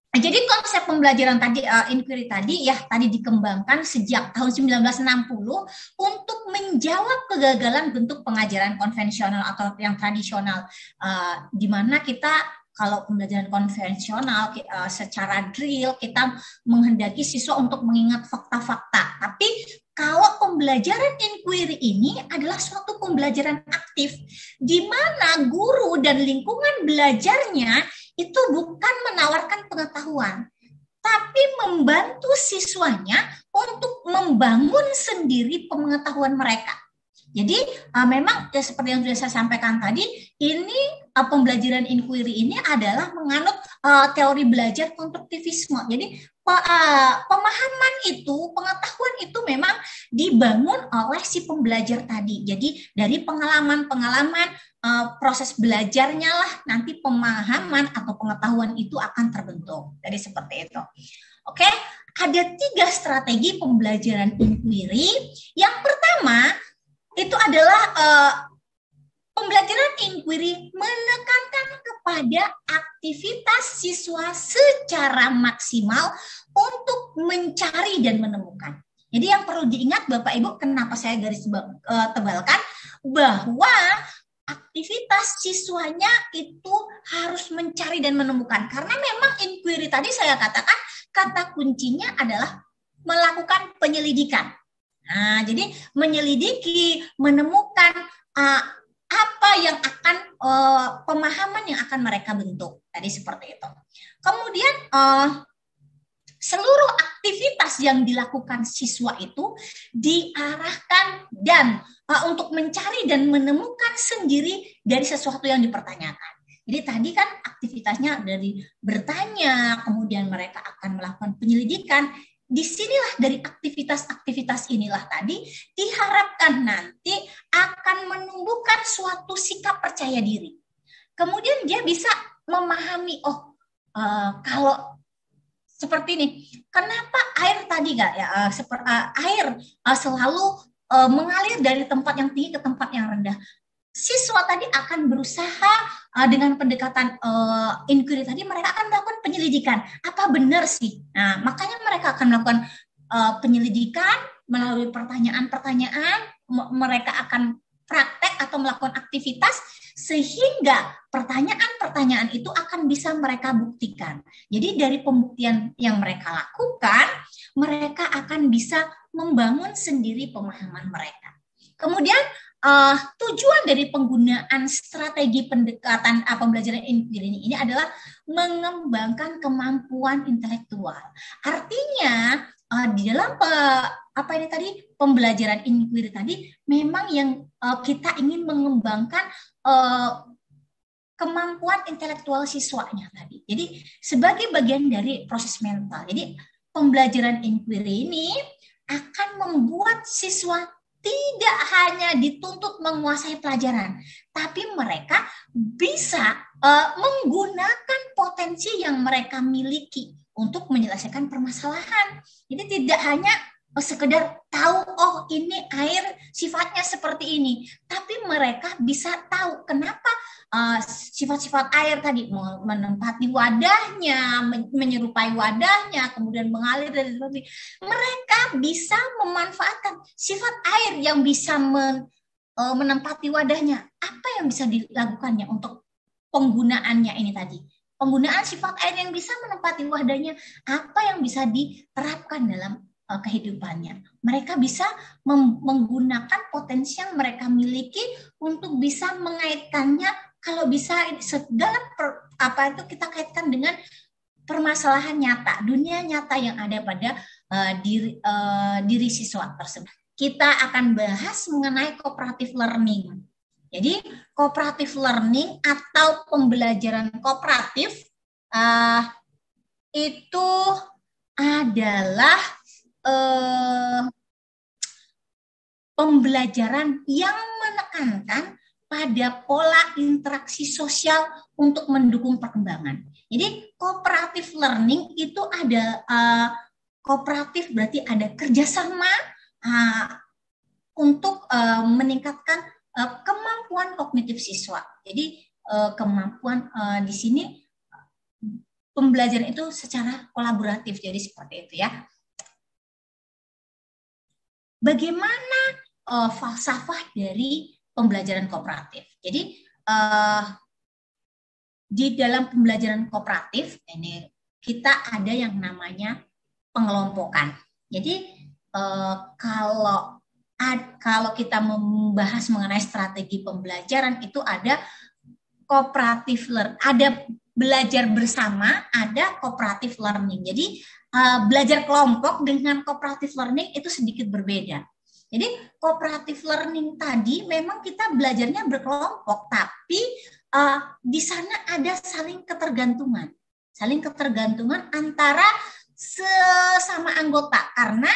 Jadi konsep pembelajaran tadi, inquiry tadi ya tadi dikembangkan sejak tahun 1960 untuk menjawab kegagalan bentuk pengajaran konvensional atau yang tradisional, di mana kita kalau pembelajaran konvensional secara drill kita menghendaki siswa untuk mengingat fakta-fakta, tapi kalau pembelajaran inquiry ini adalah suatu pembelajaran aktif di mana guru dan lingkungan belajarnya itu bukan menawarkan pengetahuan, tapi membantu siswanya untuk membangun sendiri pengetahuan mereka. Jadi memang ya, seperti yang sudah saya sampaikan tadi, ini pembelajaran inquiry ini adalah menganut teori belajar konstruktivisme. Jadi pemahaman itu, pengetahuan itu memang dibangun oleh si pembelajar tadi. Jadi dari pengalaman-pengalaman proses belajarnya lah nanti pemahaman atau pengetahuan itu akan terbentuk. Jadi seperti itu. Oke, ada 3 strategi pembelajaran inquiry. Yang pertama itu adalah pembelajaran inquiry menekankan kepada aktivitas siswa secara maksimal untuk mencari dan menemukan. Jadi yang perlu diingat Bapak Ibu, kenapa saya garis tebalkan bahwa aktivitas siswanya itu harus mencari dan menemukan. Karena memang inquiry tadi saya katakan kata kuncinya adalah melakukan penyelidikan. Nah, jadi menyelidiki, menemukan apa yang akan pemahaman yang akan mereka bentuk. Tadi seperti itu. Kemudian seluruh aktivitas yang dilakukan siswa itu diarahkan dan untuk mencari dan menemukan sendiri dari sesuatu yang dipertanyakan. Jadi tadi kan aktivitasnya dari bertanya, kemudian mereka akan melakukan penyelidikan. Disinilah dari aktivitas-aktivitas inilah tadi diharapkan nanti akan menumbuhkan suatu sikap percaya diri. Kemudian dia bisa memahami, kalau seperti ini, kenapa air tadi gak ya, air selalu mengalir dari tempat yang tinggi ke tempat yang rendah. Siswa tadi akan berusaha dengan pendekatan inquiry tadi, mereka akan melakukan penyelidikan. Apa benar sih? Nah, makanya mereka akan melakukan penyelidikan melalui pertanyaan-pertanyaan. Mereka akan praktek atau melakukan aktivitas sehingga pertanyaan-pertanyaan itu akan bisa mereka buktikan. Jadi dari pembuktian yang mereka lakukan, mereka akan bisa membangun sendiri pemahaman mereka. Kemudian tujuan dari penggunaan strategi pendekatan pembelajaran inquiry ini adalah mengembangkan kemampuan intelektual. Artinya di dalam pembelajaran inquiry tadi memang yang kita ingin mengembangkan kemampuan intelektual siswanya tadi. Jadi sebagai bagian dari proses mental. Jadi pembelajaran inquiry ini akan membuat siswa tidak hanya dituntut menguasai pelajaran, tapi mereka bisa menggunakan potensi yang mereka miliki untuk menyelesaikan permasalahan. Jadi tidak hanya sekedar tahu, ini air sifatnya seperti ini, tapi mereka bisa tahu kenapa sifat-sifat air tadi menempati wadahnya, menyerupai wadahnya, kemudian mengalir dari seperti mereka bisa memanfaatkan sifat air yang bisa menempati wadahnya. Apa yang bisa dilakukannya untuk penggunaannya ini tadi? Penggunaan sifat air yang bisa menempati wadahnya, apa yang bisa diterapkan dalam kehidupannya. Mereka bisa menggunakan potensi yang mereka miliki untuk bisa mengaitkannya, kalau bisa segala itu kita kaitkan dengan permasalahan nyata, dunia nyata yang ada pada diri siswa tersebut. Kita akan bahas mengenai cooperative learning. Jadi cooperative learning atau pembelajaran kooperatif itu adalah pembelajaran yang menekankan pada pola interaksi sosial untuk mendukung perkembangan. Jadi cooperative learning itu ada kooperatif berarti ada kerjasama untuk meningkatkan kemampuan kognitif siswa. Jadi kemampuan di sini pembelajaran itu secara kolaboratif. Jadi seperti itu ya. Bagaimana falsafah dari pembelajaran kooperatif? Jadi di dalam pembelajaran kooperatif ini kita ada yang namanya pengelompokan. Jadi kalau kita membahas mengenai strategi pembelajaran itu ada cooperative learning, ada belajar bersama, ada cooperative learning. Jadi belajar kelompok dengan cooperative learning itu sedikit berbeda. Jadi cooperative learning tadi memang kita belajarnya berkelompok, tapi di sana ada saling ketergantungan antara sesama anggota karena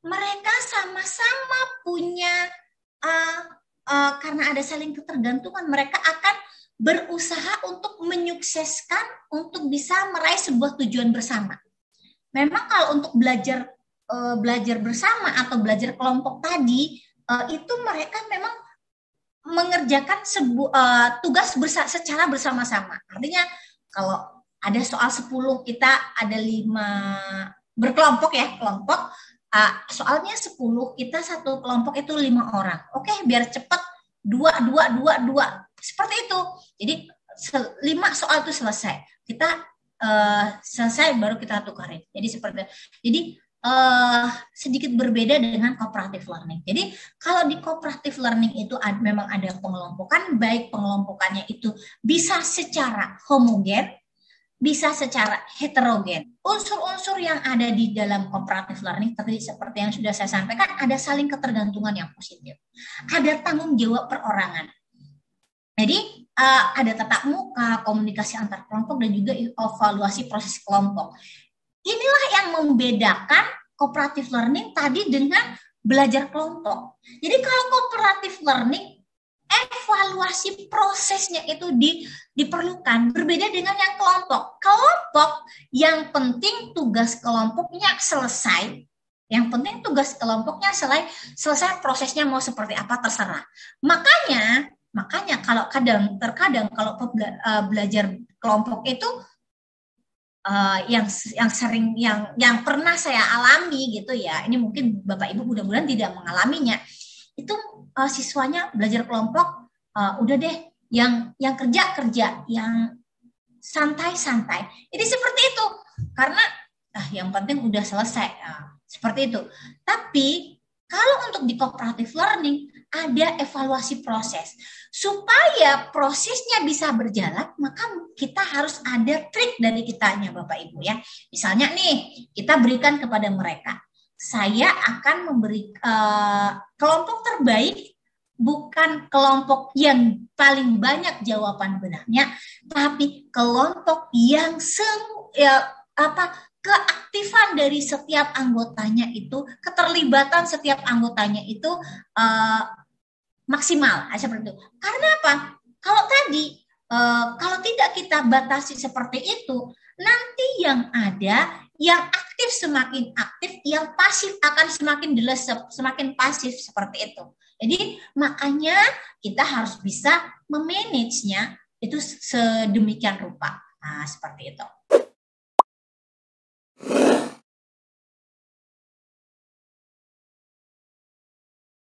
mereka sama-sama punya karena ada saling ketergantungan, mereka akan berusaha untuk menyukseskan untuk bisa meraih sebuah tujuan bersama. Memang kalau untuk belajar bersama atau belajar kelompok tadi itu mereka memang mengerjakan tugas secara bersama-sama. Artinya kalau ada soal 10 kita ada 5 berkelompok ya, kelompok soalnya 10 kita satu kelompok itu 5 orang. Oke, biar cepat 2 seperti itu. Jadi 5 soal itu selesai. Kita selesai baru kita tukarin. Jadi seperti itu. Jadi sedikit berbeda dengan cooperative learning. Jadi kalau di cooperative learning itu memang ada pengelompokan, baik pengelompokannya itu bisa secara homogen, bisa secara heterogen. Unsur-unsur yang ada di dalam cooperative learning tadi seperti yang sudah saya sampaikan, ada saling ketergantungan yang positif. Ada tanggung jawab perorangan. Jadi ada tatap muka, komunikasi antar kelompok, dan juga evaluasi proses kelompok. Inilah yang membedakan cooperative learning tadi dengan belajar kelompok. Jadi kalau cooperative learning, evaluasi prosesnya itu diperlukan, berbeda dengan yang kelompok. Kelompok yang penting tugas kelompoknya selesai. Yang penting tugas kelompoknya selesai, prosesnya mau seperti apa terserah. Makanya kalau terkadang kalau belajar kelompok itu yang pernah saya alami gitu ya, ini mungkin Bapak Ibu mudah-mudahan tidak mengalaminya, itu siswanya belajar kelompok udah deh yang kerja, yang santai. Jadi seperti itu karena yang penting udah selesai, seperti itu. Tapi kalau untuk di cooperative learning ada evaluasi proses. Supaya prosesnya bisa berjalan, maka kita harus ada trik dari kitanya Bapak Ibu ya. Misalnya nih, kita berikan kepada mereka, saya akan memberi kelompok terbaik, bukan kelompok yang paling banyak jawaban benarnya, tapi kelompok yang keaktifan dari setiap anggotanya itu, keterlibatan setiap anggotanya itu maksimal, seperti itu. Karena apa? Kalau tadi, kalau tidak kita batasi seperti itu, nanti yang ada, yang aktif semakin aktif, yang pasif akan semakin dilesep, semakin pasif seperti itu. Jadi makanya kita harus bisa memanage-nya itu sedemikian rupa. Nah, seperti itu.